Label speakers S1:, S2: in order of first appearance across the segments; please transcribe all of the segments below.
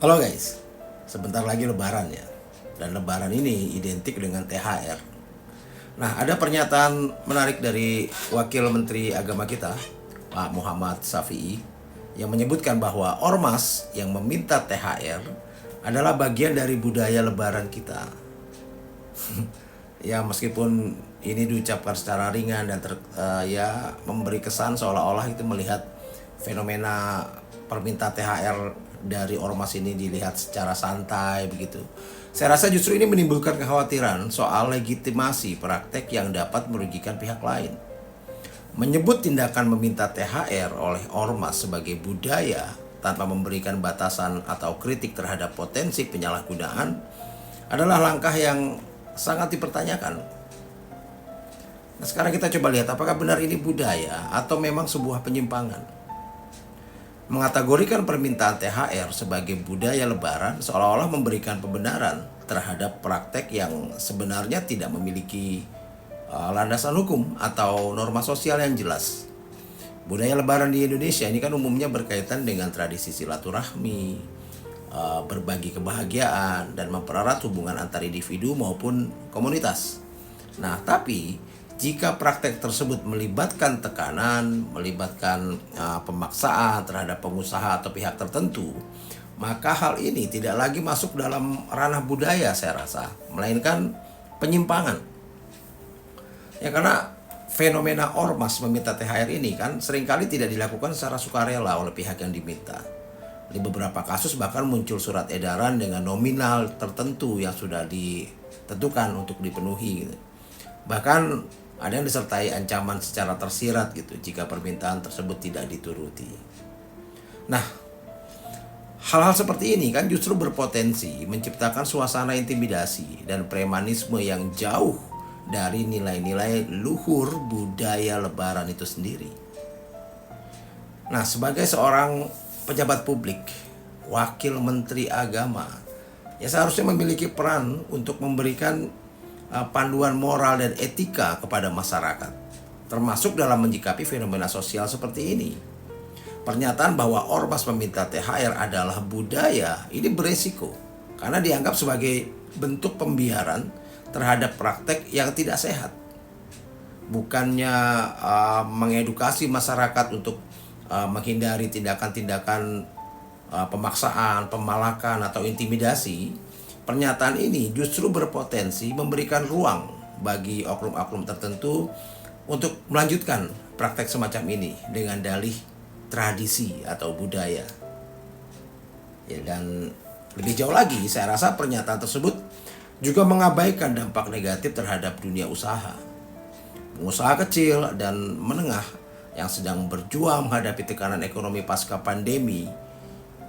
S1: Halo guys, sebentar lagi Lebaran ya. Dan Lebaran ini identik dengan THR. Nah, ada pernyataan menarik dari Wakil Menteri Agama kita, Pak Muhammad Syafi'i, yang menyebutkan bahwa ormas yang meminta THR adalah bagian dari budaya Lebaran kita. Ya, meskipun ini diucapkan secara ringan dan ya memberi kesan seolah-olah itu melihat fenomena permintaan THR dari ormas ini dilihat secara santai begitu. Saya rasa justru ini menimbulkan kekhawatiran soal legitimasi praktek yang dapat merugikan pihak lain. Menyebut tindakan meminta THR oleh ormas sebagai budaya tanpa memberikan batasan atau kritik terhadap potensi penyalahgunaan adalah langkah yang sangat dipertanyakan. Nah, sekarang kita coba lihat apakah benar ini budaya atau memang sebuah penyimpangan. Mengategorikan permintaan THR sebagai budaya Lebaran seolah-olah memberikan pembenaran terhadap praktek yang sebenarnya tidak memiliki landasan hukum atau norma sosial yang jelas. Budaya Lebaran di Indonesia ini kan umumnya berkaitan dengan tradisi silaturahmi, berbagi kebahagiaan, dan mempererat hubungan antar individu maupun komunitas. Nah, tapi jika praktek tersebut melibatkan tekanan, melibatkan pemaksaan terhadap pengusaha atau pihak tertentu, maka hal ini tidak lagi masuk dalam ranah budaya saya rasa, melainkan penyimpangan. Ya, karena fenomena ormas meminta THR ini kan seringkali tidak dilakukan secara sukarela oleh pihak yang diminta. Di beberapa kasus bahkan muncul surat edaran dengan nominal tertentu yang sudah ditentukan untuk dipenuhi gitu. Bahkan ada yang disertai ancaman secara tersirat gitu jika permintaan tersebut tidak dituruti. Nah, hal-hal seperti ini kan justru berpotensi menciptakan suasana intimidasi dan premanisme yang jauh dari nilai-nilai luhur budaya Lebaran itu sendiri. Nah, sebagai seorang pejabat publik, wakil menteri agama, ya seharusnya memiliki peran untuk memberikan panduan moral dan etika kepada masyarakat, termasuk dalam menyikapi fenomena sosial seperti ini. Pernyataan bahwa ormas meminta THR adalah budaya ini beresiko karena dianggap sebagai bentuk pembiaran terhadap praktek yang tidak sehat. Bukannya mengedukasi masyarakat untuk menghindari tindakan-tindakan pemaksaan, pemalakan, atau intimidasi, pernyataan ini justru berpotensi memberikan ruang bagi oknum-oknum tertentu untuk melanjutkan praktek semacam ini dengan dalih tradisi atau budaya. Ya, dan lebih jauh lagi, saya rasa pernyataan tersebut juga mengabaikan dampak negatif terhadap dunia usaha. Pengusaha kecil dan menengah yang sedang berjuang menghadapi tekanan ekonomi pasca pandemi,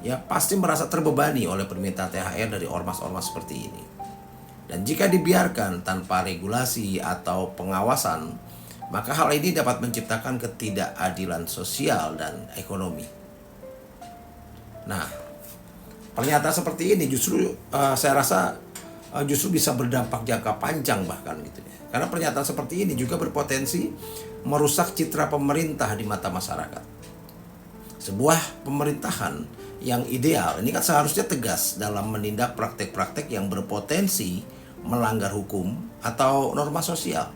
S1: ya pasti merasa terbebani oleh permintaan THR dari ormas-ormas seperti ini. Dan jika dibiarkan tanpa regulasi atau pengawasan, maka hal ini dapat menciptakan ketidakadilan sosial dan ekonomi. Nah, pernyataan seperti ini justru saya rasa justru bisa berdampak jangka panjang bahkan gitu ya. Karena pernyataan seperti ini juga berpotensi merusak citra pemerintah di mata masyarakat. Sebuah pemerintahan yang ideal ini kan seharusnya tegas dalam menindak praktek-praktek yang berpotensi melanggar hukum atau norma sosial.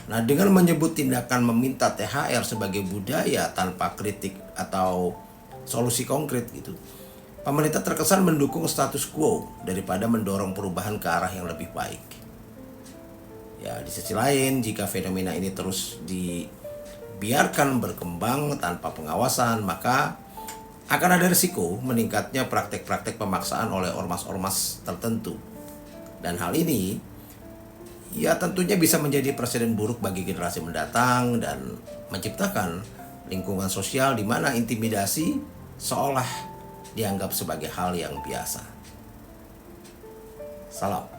S1: Nah, dengan menyebut tindakan meminta THR sebagai budaya tanpa kritik atau solusi konkret gitu, pemerintah terkesan mendukung status quo daripada mendorong perubahan ke arah yang lebih baik. Ya, di sisi lain, jika fenomena ini terus dibiarkan berkembang tanpa pengawasan, maka akan ada risiko meningkatnya praktek-praktek pemaksaan oleh ormas-ormas tertentu. Dan hal ini ya tentunya bisa menjadi presiden buruk bagi generasi mendatang dan menciptakan lingkungan sosial di mana intimidasi seolah dianggap sebagai hal yang biasa. Salam.